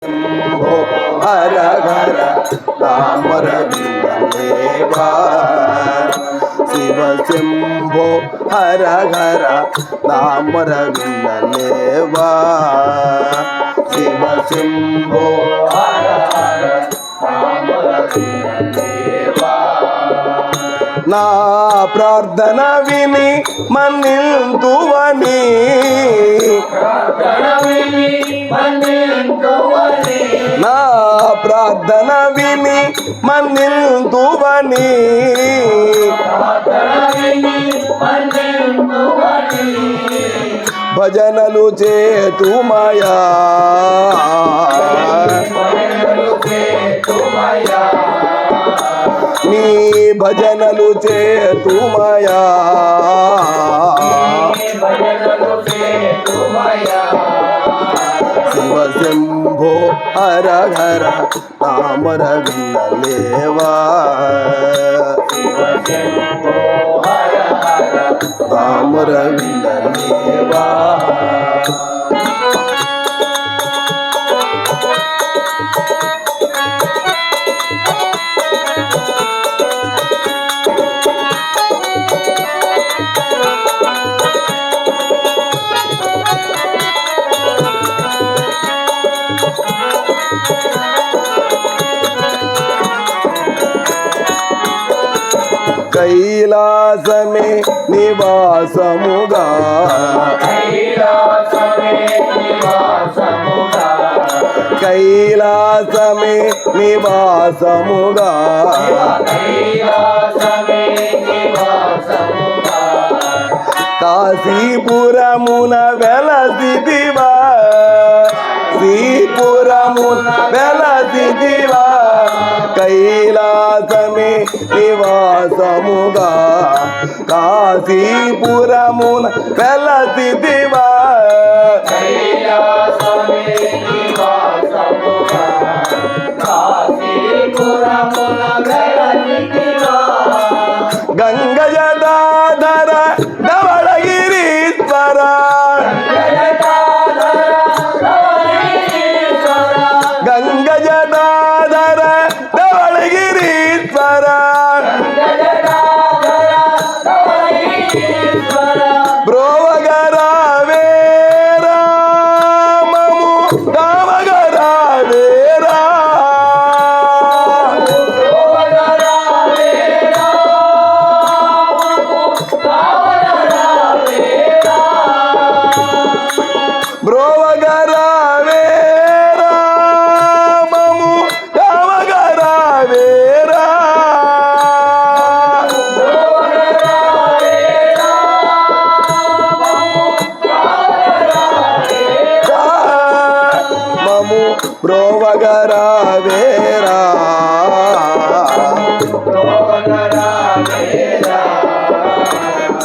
शंभो हर हर तामर विंदलेवा शिव शंभो हर हर तामर विंदलेवा शिव शंभो हर हर तामर विंदलेवा ना प्रार्थना विनी मन्निल्तुवनी ना प्रार्थना विनी मन्निल्तुवनी भजनलु చేతుమయా నీ భజనలు చేతుమయా శివ శంభో హర హర తామర విందలేవా తామర విందలేవా कैलासमे निवासमुगा कैलासमे निवासमुगा కాశీపురమున వెలసిదివా శ్రీపురమున వెలసిదివా కైలాసమే నివాసముగా కాశీపురమున వెలసిదివా గంగ జటాధర ధవళగిరీశ్వర గంగ జటాధర ధవళగిరీశ్వర బ్రోవగరావే రామము రామగరావే బ్రోవగరావే రామము రామగరావే రామము బ్రోవగరావే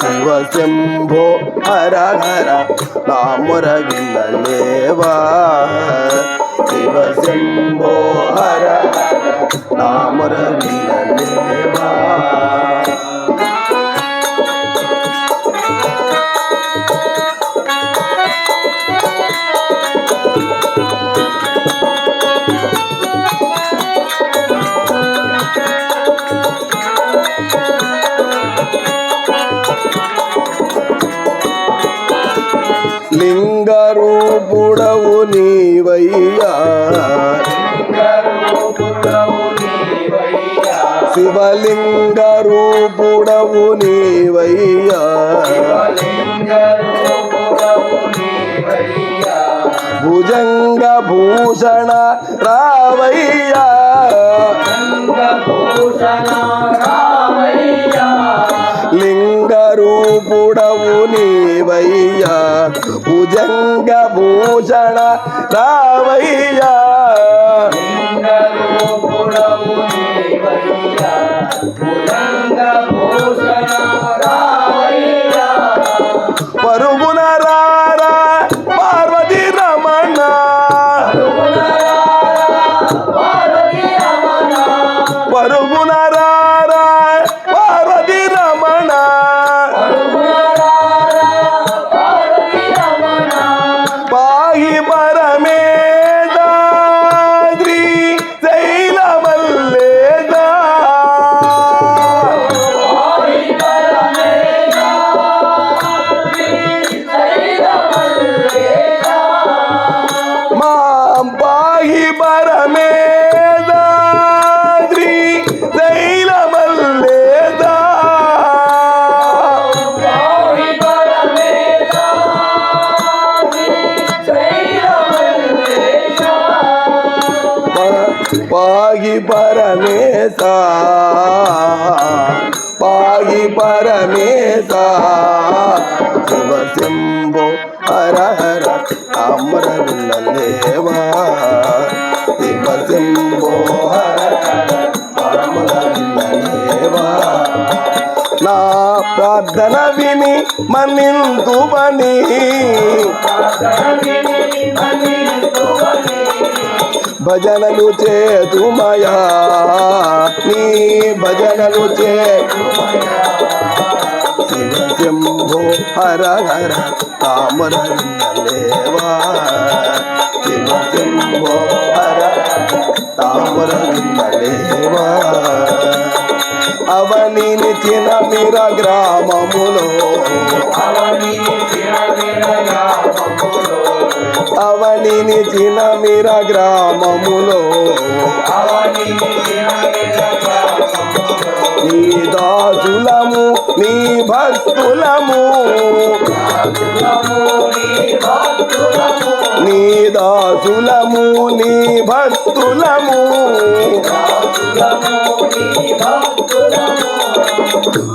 శివ శంభో హర హర తామర విందలేవా శివ శంభో హర తామర విందలేవా లింగరూపుడవు నీవయ్యా శివలింగ రూపుడవు నీవయ్యా భుజంగ భూషణ రావయ్యా లింగ రూపుడవు నీవయ్యా భుజంగ భూషణ రావయ్యా పరుగున రారా పార్వతీ రమణ పరుగున రారా పార్వతీ రమణ పాహి పరమేశ పాహి పరమేద శ్రీ శైలమల్లేద పాగి పరమేశ పాగి పరమేశ శివ శంభో హర హర అమర వినలేవా శివ శంభో హర హర అమర వినలేవా నా ప్రార్థన విని మన్నింతువని భజనలు చేతుమయా నీ భజనలు శివ శంభో హర హర తామర వినలేవా శివ శంభో హర తామర వినలేవా అవనిని చినమిర గ్రామములో అవనిని చినమిర గ్రామములో నీ దాసులము నీ భక్తులము నీ దాసులము నీ భక్తులము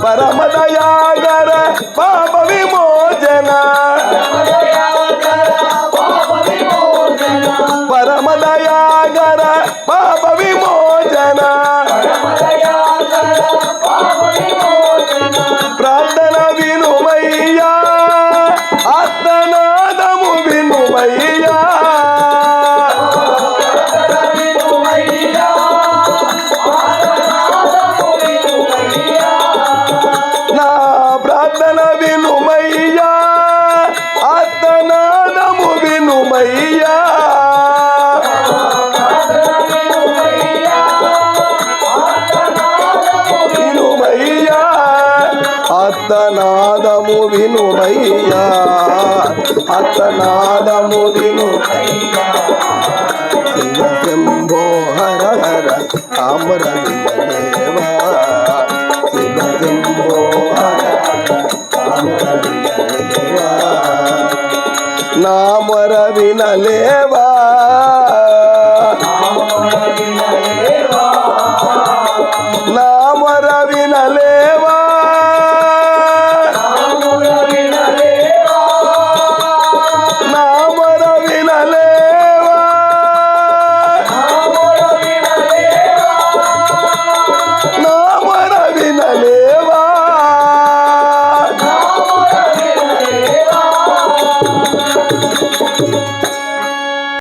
పరమదయాగర పాప విమోచన పరమదయాగర పాప విమోచన ప్రార్థన వినుమయ్యా ఆత్మనాదము వినుమయ్యా నా ప్రార్థన వినుమయ్యా ఆత్మనాదము వినుమయ్యా అత్తనాదము వినుమయ్యా అత్తనాదము విను శివ శంభో హర హర అమర వినలేవా శివ శంభో హర అమర వినలేవా నా మొర వినలేవా